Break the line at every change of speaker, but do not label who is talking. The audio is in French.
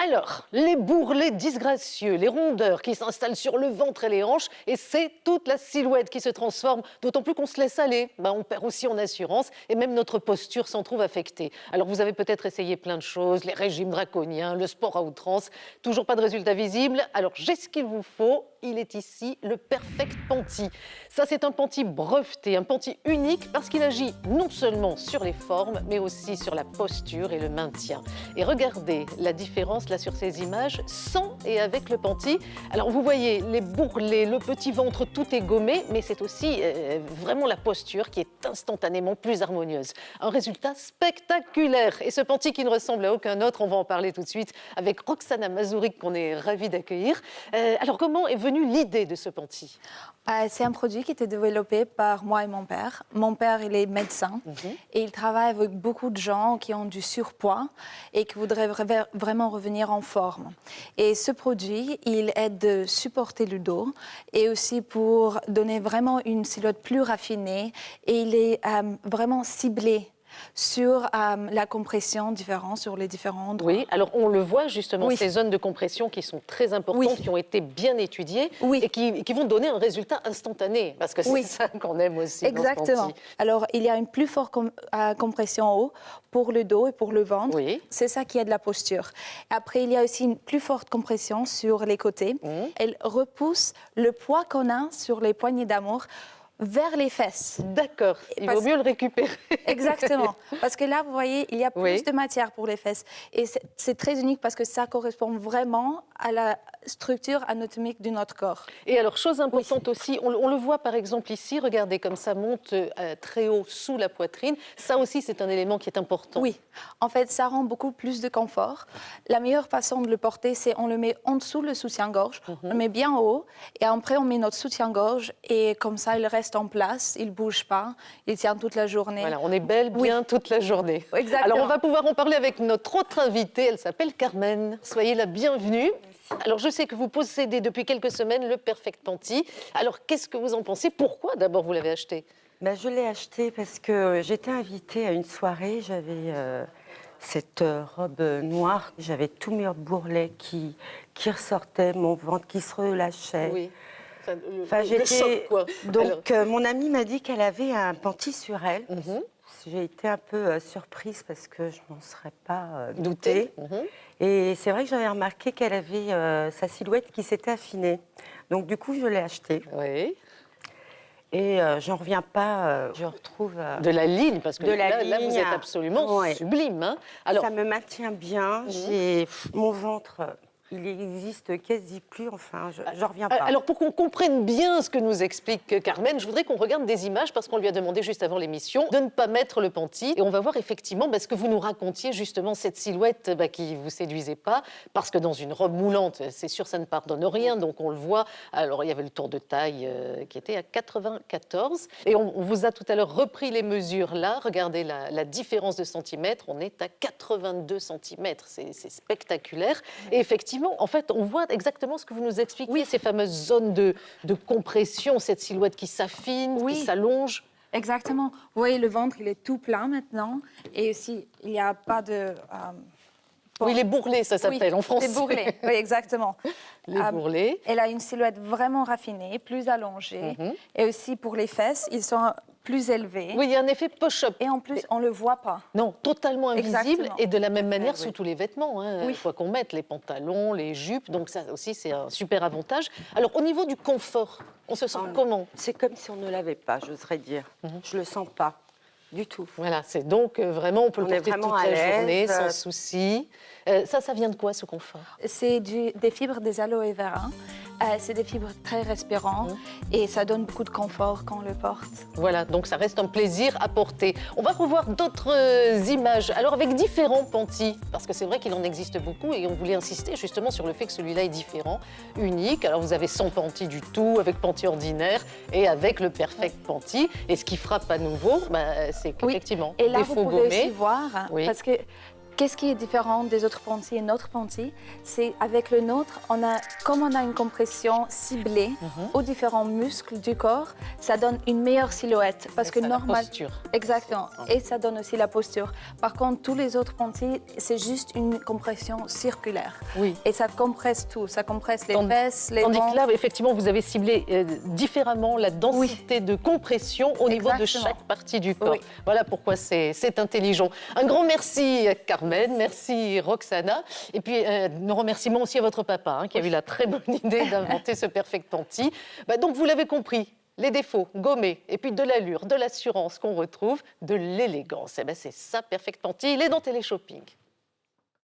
Alors, les bourrelets disgracieux, les rondeurs qui s'installent sur le ventre et les hanches, et c'est toute la silhouette qui se transforme, d'autant plus qu'on se laisse aller. On perd aussi en assurance et même notre posture s'en trouve affectée. Alors, vous avez peut-être essayé plein de choses, les régimes draconiens, le sport à outrance, toujours pas de résultat visible. Alors, j'ai ce qu'il vous faut, il est ici, le Perfect Panty. Ça, c'est un panty breveté, un panty unique parce qu'il agit non seulement sur les formes, mais aussi sur la posture et le maintien. Et regardez la différence là sur ces images, sans et avec le panty. Alors vous voyez les bourrelets, le petit ventre, tout est gommé, mais c'est aussi vraiment la posture qui est instantanément plus harmonieuse. Un résultat spectaculaire. Et ce panty qui ne ressemble à aucun autre, on va en parler tout de suite avec Roxana Mazourik qu'on est ravis d'accueillir. Alors comment est venue l'idée de ce panty?
C'est un produit qui était développé par moi et mon père. Mon père, il est médecin et il travaille avec beaucoup de gens qui ont du surpoids et qui voudraient vraiment revenir en forme. Et ce produit, il aide de supporter le dos et aussi pour donner vraiment une silhouette plus raffinée et il est vraiment ciblé sur la compression différente, sur les différents endroits.
Oui, alors on le voit justement, ces zones de compression qui sont très importantes, qui ont été bien étudiées et qui vont donner un résultat instantané, parce que c'est ça qu'on aime aussi.
Exactement. Alors, il y a une plus forte compression en haut pour le dos et pour le ventre. C'est ça qui aide la posture. Après, il y a aussi une plus forte compression sur les côtés. Elle repousse le poids qu'on a sur les poignées d'amour vers les fesses.
D'accord, il vaut mieux le récupérer.
Exactement, parce que là, vous voyez, il y a plus de matière pour les fesses. Et c'est très unique parce que ça correspond vraiment à la structure anatomique de notre corps.
Et alors, chose importante aussi, on le voit par exemple ici, regardez comme ça monte très haut sous la poitrine. Ça aussi, c'est un élément qui est important.
Oui, en fait, ça rend beaucoup plus de confort. La meilleure façon de le porter, c'est on le met en dessous le soutien-gorge, on le met bien haut, et après on met notre soutien-gorge, et comme ça, il reste en place, il ne bouge pas, il tient toute la journée.
Voilà, on est belle bien toute la journée.
Exactement.
Alors, on va pouvoir en parler avec notre autre invitée, elle s'appelle Carmen. Soyez la bienvenue. Alors, je sais que vous possédez depuis quelques semaines le Perfect Panty. Alors, qu'est-ce que vous en pensez? Pourquoi d'abord vous l'avez acheté?
Je l'ai acheté parce que j'étais invitée à une soirée, j'avais cette robe noire, j'avais tous mes bourrelets qui ressortaient, mon ventre qui se relâchait.
Oui.
Enfin,
choc, quoi.
Donc, mon amie m'a dit qu'elle avait un panty sur elle. J'ai été un peu surprise parce que je m'en serais pas doutée. Et c'est vrai que j'avais remarqué qu'elle avait sa silhouette qui s'était affinée. Donc, du coup, je l'ai acheté.
Oui.
Et j'en reviens pas, je retrouve...
de la ligne, parce que là, vous êtes absolument
ouais.
sublime. Hein. Alors,
ça me maintient bien, j'ai mon ventre... Il n'existe quasi plus, enfin, je reviens pas.
Alors, pour qu'on comprenne bien ce que nous explique Carmen, je voudrais qu'on regarde des images, parce qu'on lui a demandé juste avant l'émission de ne pas mettre le panty. Et on va voir effectivement ce que vous nous racontiez, justement, cette silhouette qui ne vous séduisait pas, parce que dans une robe moulante, c'est sûr, ça ne pardonne rien, donc on le voit. Alors, il y avait le tour de taille qui était à 94. Et on vous a tout à l'heure repris les mesures là. Regardez la différence de centimètres. On est à 82 centimètres. C'est spectaculaire. Et effectivement, en fait, on voit exactement ce que vous nous expliquez, ces fameuses zones de compression, cette silhouette qui s'affine, qui s'allonge.
Exactement. Vous voyez, le ventre, il est tout plein maintenant. Et aussi, il n'y a pas de...
Oui, les bourrelets, ça s'appelle en français.
Les bourrelets, oui, exactement.
Les bourrelets.
Elle a une silhouette vraiment raffinée, plus allongée. Et aussi, pour les fesses, ils sont plus élevés.
Oui, il y a un effet push-up.
Et en plus, on ne le voit pas.
Non, totalement invisible.
Exactement.
Et de la même manière sous tous les vêtements. Hein, quoi qu'on mette, les pantalons, les jupes. Donc ça aussi, c'est un super avantage. Alors, au niveau du confort, on se sent comment?
C'est comme si on ne l'avait pas, j'oserais dire. Je ne le sens pas du tout.
Voilà, c'est donc vraiment, on peut le porter toute la journée, sans souci. Ça vient de quoi, ce confort?
C'est des fibres des aloe vera. C'est des fibres très respirantes et ça donne beaucoup de confort quand on le porte.
Voilà, donc ça reste un plaisir à porter. On va revoir d'autres images, alors avec différents pantys, parce que c'est vrai qu'il en existe beaucoup et on voulait insister justement sur le fait que celui-là est différent, unique. Alors vous avez sans panty du tout, avec panty ordinaire et avec le Perfect Panty. Et ce qui frappe à nouveau, c'est qu'effectivement,
et là,
des
vous
faux
pouvez
gommés.
aussi voir, parce que Qu'est-ce qui est différent des autres panties et notre panty? C'est avec le nôtre, comme on a une compression ciblée aux différents muscles du corps, ça donne une meilleure silhouette. Parce que
la posture.
Exactement. Et ça donne aussi la posture. Par contre, tous les autres panties, c'est juste une compression circulaire.
Oui.
Et ça compresse tout. Ça compresse les fesses, les
Tandis
ventres.
que là, effectivement, vous avez ciblé différemment la densité de compression au niveau de chaque partie du corps.
Oui.
Voilà pourquoi c'est intelligent. Un grand merci, Carmen. Merci, Roxana. Et puis, nos remerciements aussi à votre papa, qui a eu la très bonne idée d'inventer ce Perfect Panty. Donc, vous l'avez compris. Les défauts, gommés, et puis de l'allure, de l'assurance qu'on retrouve, de l'élégance. C'est ça, Perfect Panty. Il est dans Téléshopping.